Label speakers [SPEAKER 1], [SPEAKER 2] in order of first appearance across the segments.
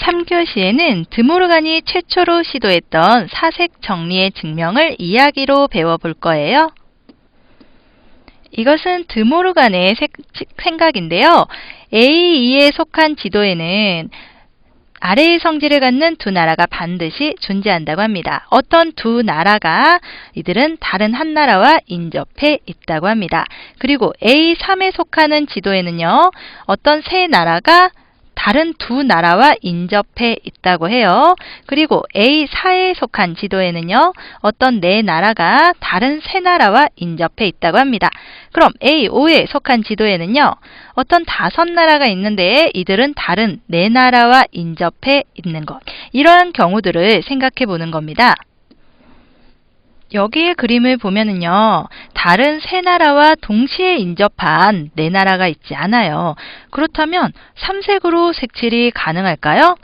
[SPEAKER 1] 3교시에는 드모르간이 최초로 시도했던 사색 정리의 증명을 이야기로 배워볼 거예요. 이것은 드모르간의 생각인데요. A2에 속한 지도에는 아래의 성질을 갖는 두 나라가 반드시 존재한다고 합니다. 어떤 두 나라가 이들은 다른 한 나라와 인접해 있다고 합니다. 그리고 A3에 속하는 지도에는요. 어떤 세 나라가 다른 두 나라와 인접해 있다고 해요. 그리고 A4에 속한 지도에는요. 어떤 네 나라가 다른 세 나라와 인접해 있다고 합니다. 그럼 A5에 속한 지도에는요. 어떤 다섯 나라가 있는데 이들은 다른 네 나라와 인접해 있는 것. 이러한 경우들을 생각해 보는 겁니다. 여기에 그림을 보면은요. 다른 세 나라와 동시에 인접한 네 나라가 있지 않아요. 그렇다면 삼색으로 색칠이 가능할까요?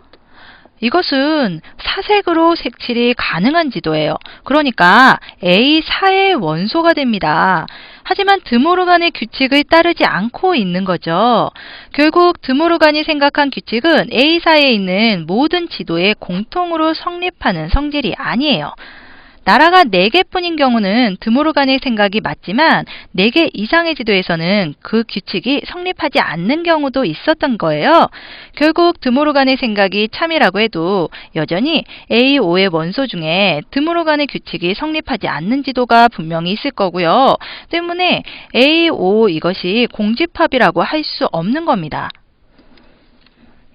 [SPEAKER 1] 이것은 사색으로 색칠이 가능한 지도예요. 그러니까 A4의 원소가 됩니다. 하지만 드모르간의 규칙을 따르지 않고 있는 거죠. 결국 드모르간이 생각한 규칙은 A4에 있는 모든 지도에 공통으로 성립하는 성질이 아니에요. 나라가 4개뿐인 경우는 드모르간의 생각이 맞지만 4개 이상의 지도에서는 그 규칙이 성립하지 않는 경우도 있었던 거예요. 결국 드모르간의 생각이 참이라고 해도 여전히 A5의 원소 중에 드모르간의 규칙이 성립하지 않는 지도가 분명히 있을 거고요. 때문에 A5 이것이 공집합이라고 할 수 없는 겁니다.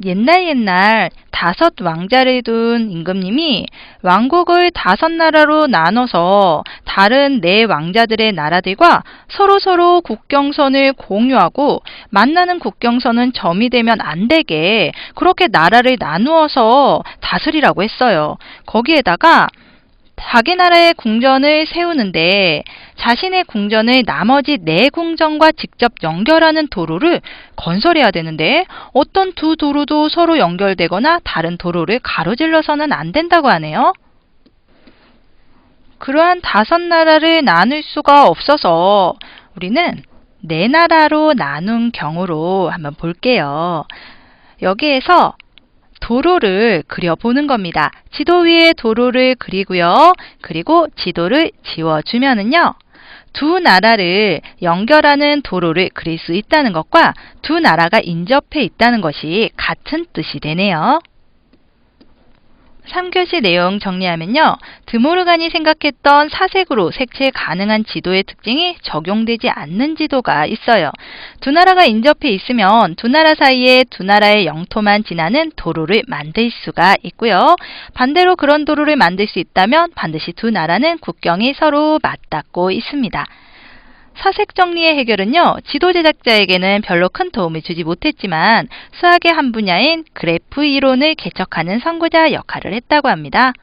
[SPEAKER 1] 옛날 다섯 왕자를 둔 임금님이 왕국을 다섯 나라로 나눠서 다른 네 왕자들의 나라들과 서로 국경선을 공유하고 만나는 국경선은 점이 되면 안 되게 그렇게 나라를 나누어서 다스리라고 했어요. 거기에다가 자기 나라의 궁전을 세우는데 자신의 궁전을 나머지 네 궁전과 직접 연결하는 도로를 건설해야 되는데 어떤 두 도로도 서로 연결되거나 다른 도로를 가로질러서는 안 된다고 하네요. 그러한 다섯 나라를 나눌 수가 없어서 우리는 네 나라로 나눈 경우로 한번 볼게요. 여기에서 도로를 그려보는 겁니다. 지도 위에 도로를 그리고요. 그리고 지도를 지워주면은요. 두 나라를 연결하는 도로를 그릴 수 있다는 것과 두 나라가 인접해 있다는 것이 같은 뜻이 되네요. 3교시 내용 정리하면요. 드모르간이 생각했던 사색으로 색칠 가능한 지도의 특징이 적용되지 않는 지도가 있어요. 두 나라가 인접해 있으면 두 나라 사이에 두 나라의 영토만 지나는 도로를 만들 수가 있고요. 반대로 그런 도로를 만들 수 있다면 반드시 두 나라는 국경이 서로 맞닿고 있습니다. 사색 정리의 해결은요. 지도 제작자에게는 별로 큰 도움을 주지 못했지만 수학의 한 분야인 그래프 이론을 개척하는 선구자 역할을 했다고 합니다.